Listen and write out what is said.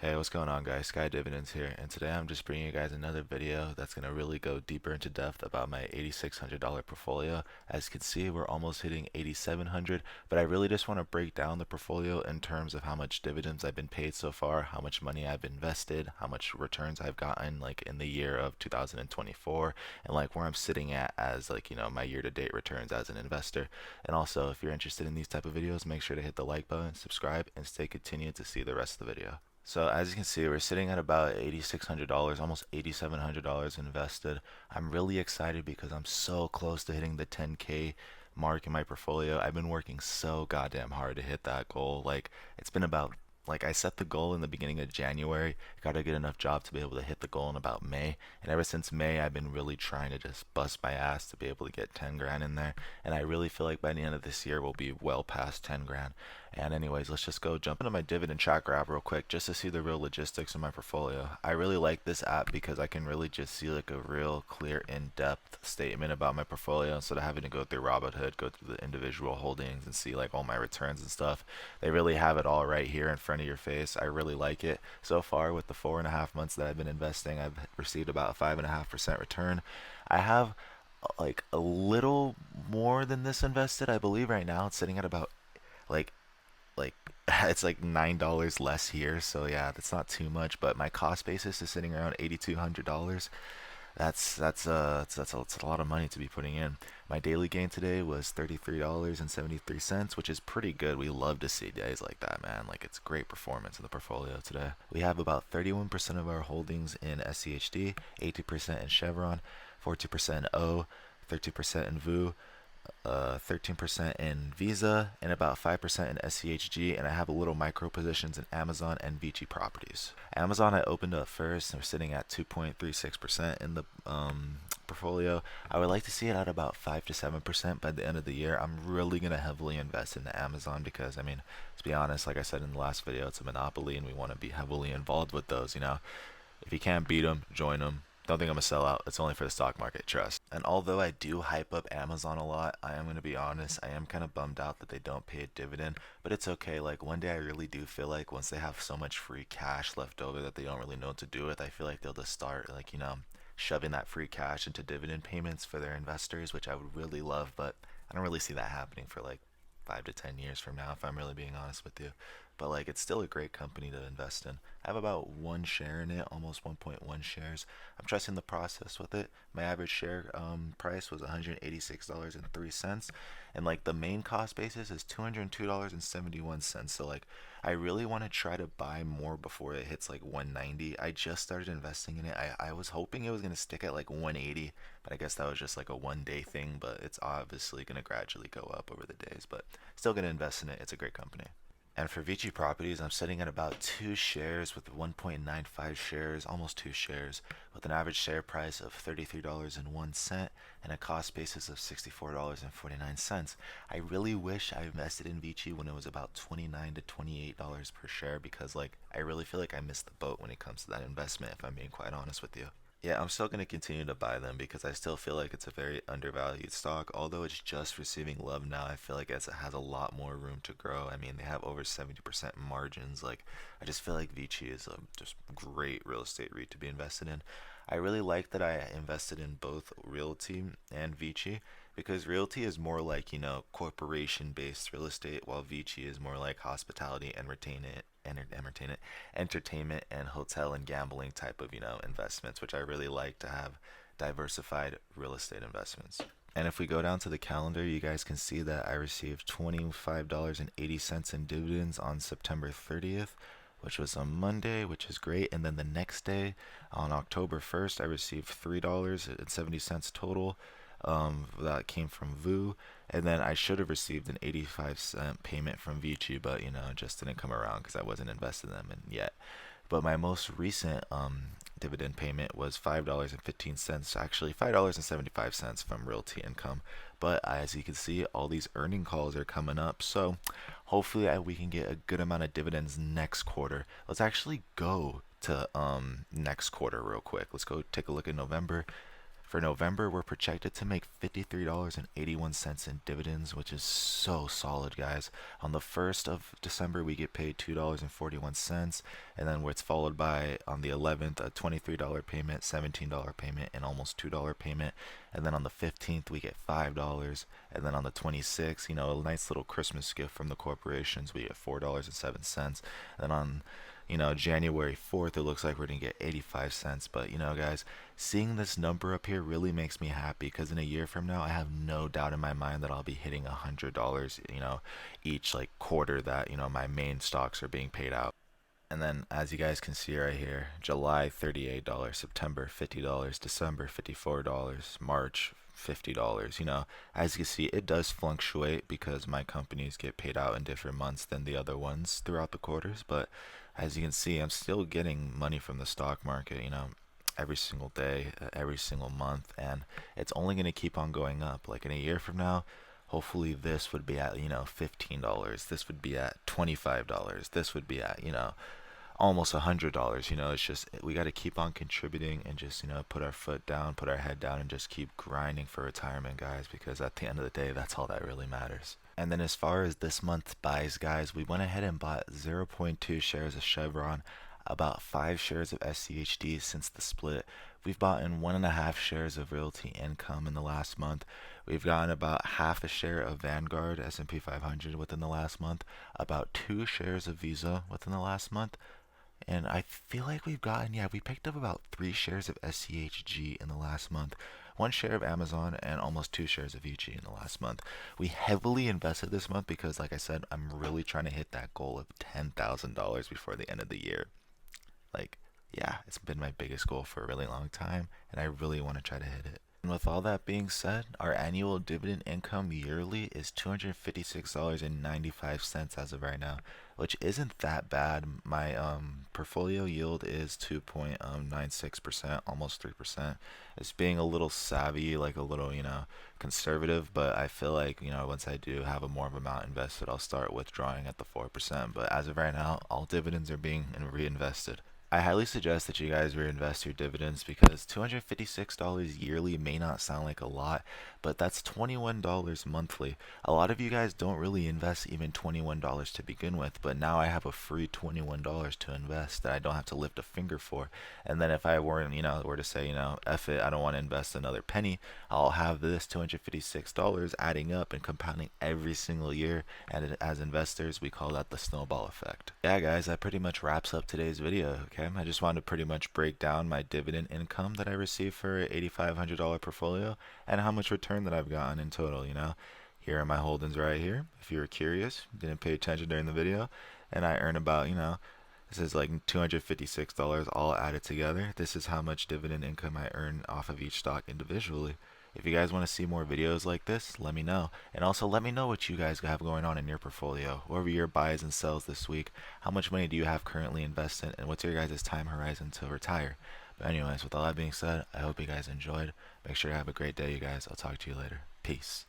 Hey, what's going on, guys? Sky Dividends here, and today I'm just bringing you guys another video that's going to really go deeper into depth about my $8,600 portfolio. As you can see, we're almost hitting 8,700, but I really just want to break down the portfolio in terms of how much dividends I've been paid so far, how much money I've invested, how much returns I've gotten like in the year of 2024, and like where I'm sitting at as my year-to-date returns as an investor. And also, if you're interested in these type of videos, make sure to hit the like button, subscribe, and stay continued to see the rest of the video. So as you can see, we're sitting at about $8,600, almost $8,700 invested. I'm really excited because I'm so close to hitting the 10K mark in my portfolio. I've been working so goddamn hard to hit that goal. It's been about I set the goal in the beginning of January, got a good enough job to be able to hit the goal in about May, and ever since May I've been really trying to just bust my ass to be able to get 10 grand in there, and I really feel like by the end of this year we'll be well past 10 grand. And anyways, let's just go jump into my dividend tracker app real quick just to see the real logistics of my portfolio. I really like this app because I can really just see like a real clear in-depth statement about my portfolio instead of having to go through Robinhood, go through the individual holdings and see like all my returns and stuff. They really have it all right here in front of your face. I really like it. So far with the 4.5 months that I've been investing, I've received about a 5.5% return. I have like a little more than this invested. I believe right now it's sitting at about like like it's like $9 less here, so yeah, that's not too much, but my cost basis is sitting around $8,200. That's a lot of money to be putting in. My daily gain today was $33.73, which is pretty good. We love to see days like that, man. Like, it's great performance in the portfolio today. We have about 31% of our holdings in SCHD, 80% in Chevron, 14% in O, 13% in VU, 13% in Visa, and about 5% in SCHG, and I have a little micro positions in Amazon and Vici properties. Amazon I opened up first, and we're sitting at 2.36% in the portfolio. I would like to see it at about 5 to 7% by the end of the year. I'm really going to heavily invest into Amazon because, I mean, to be honest, like I said in the last video, it's a monopoly, and we want to be heavily involved with those. If you can't beat them, join them. Don't think I'm a sellout. It's only for the stock market, trust. And although I do hype up Amazon a lot, I am going to be honest, I am kind of bummed out that they don't pay a dividend, but it's okay. Like, one day I really do feel like once they have so much free cash left over that they don't really know what to do with, I feel like they'll just start, shoving that free cash into dividend payments for their investors, which I would really love, but I don't really see that happening for like 5 to 10 years from now, if I'm really being honest with you. But like, it's still a great company to invest in. I have about one share in it, almost 1.1 shares. I'm trusting the process with it. My average share price was $186.03, and like the main cost basis is $202.71. So like, I really want to try to buy more before it hits like 190. I just started investing in it. I was hoping it was gonna stick at like 180, but I guess that was just like a 1 day thing. But it's obviously gonna gradually go up over the days. But still gonna invest in it. It's a great company. And for Vici Properties, I'm sitting at about 2 shares with 1.95 shares, almost 2 shares, with an average share price of $33.01 and a cost basis of $64.49. I really wish I invested in Vici when it was about $29 to $28 per share because, like, I really feel like I missed the boat when it comes to that investment, if I'm being quite honest with you. Yeah, I'm still going to continue to buy them because I still feel like it's a very undervalued stock. Although it's just receiving love now, I feel like it has a lot more room to grow. I mean, they have over 70% margins. Like, I just feel like Vici is a just great real estate REIT to be invested in. I really like that I invested in both Realty and Vici because Realty is more like, corporation based real estate, while Vici is more like hospitality and entertainment and hotel and gambling type of, investments, which I really like to have diversified real estate investments. And if we go down to the calendar, you guys can see that I received $25.80 in dividends on September 30th, which was on Monday, which is great. And then the next day, on October 1st, I received $3.70 total. That came from VU, and then I should have received an 85-cent payment from Vici, but it just didn't come around because I wasn't invested in them yet. But my most recent dividend payment was $5.15, actually $5.75 from Realty Income. But as you can see, all these earning calls are coming up, so hopefully we can get a good amount of dividends next quarter. Let's actually go to next quarter real quick. Let's go take a look at November. For November, we're projected to make $53.81 in dividends, which is so solid, guys. On the 1st of December, we get paid $2.41, and then it's followed by on the 11th a $23 payment, $17 payment, and almost $2 payment. And then on the 15th, we get $5, and then on the 26th, a nice little Christmas gift from the corporations, we get $4.07. And then on January 4th, it looks like we're going to get 85 cents. But, guys, seeing this number up here really makes me happy because in a year from now, I have no doubt in my mind that I'll be hitting $100, each like quarter that, my main stocks are being paid out. And then, as you guys can see right here, July $38, September $50, December $54, March $50. As you can see, it does fluctuate because my companies get paid out in different months than the other ones throughout the quarters. But as you can see, I'm still getting money from the stock market, every single day, every single month, and it's only going to keep on going up. Like in a year from now, hopefully this would be at, $15. This would be at $25. This would be at, almost $100. It's just we got to keep on contributing and just put our foot down, put our head down, and just keep grinding for retirement, guys, because at the end of the day, that's all that really matters. And then as far as this month's buys, guys, we went ahead and bought 0.2 shares of Chevron, about 5 shares of SCHD since the split. We've bought in 1.5 shares of Realty Income in the last month. We've gotten about half a share of Vanguard S&P 500 within the last month, about 2 shares of Visa within the last month. And I feel like we picked up about 3 shares of SCHG in the last month, 1 share of Amazon, and almost 2 shares of UG in the last month. We heavily invested this month because, like I said, I'm really trying to hit that goal of $10,000 before the end of the year. Like, yeah, it's been my biggest goal for a really long time, and I really want to try to hit it. And with all that being said, our annual dividend income yearly is $256.95 as of right now, which isn't that bad. My portfolio yield is 2.96%, almost 3%. It's being a little savvy, like a little, conservative, but I feel like, once I do have a more of amount invested, I'll start withdrawing at the 4%. But as of right now, all dividends are being reinvested. I highly suggest that you guys reinvest your dividends because $256 yearly may not sound like a lot, but that's $21 monthly. A lot of you guys don't really invest even $21 to begin with, but now I have a free $21 to invest that I don't have to lift a finger for. And then if I were to say, F it, I don't want to invest another penny, I'll have this $256 adding up and compounding every single year. And as investors, we call that the snowball effect. Yeah, guys, that pretty much wraps up today's video. Okay, I just wanted to pretty much break down my dividend income that I received for an $8,500 portfolio and how much return that I've gotten in total. Here are my holdings right here. If you were curious, didn't pay attention during the video, and I earn about, this is like $256 all added together. This is how much dividend income I earn off of each stock individually. If you guys want to see more videos like this, let me know. And also let me know what you guys have going on in your portfolio. What were your buys and sells this week? How much money do you have currently invested? And what's your guys' time horizon to retire? But anyways, with all that being said, I hope you guys enjoyed. Make sure to have a great day, you guys. I'll talk to you later. Peace.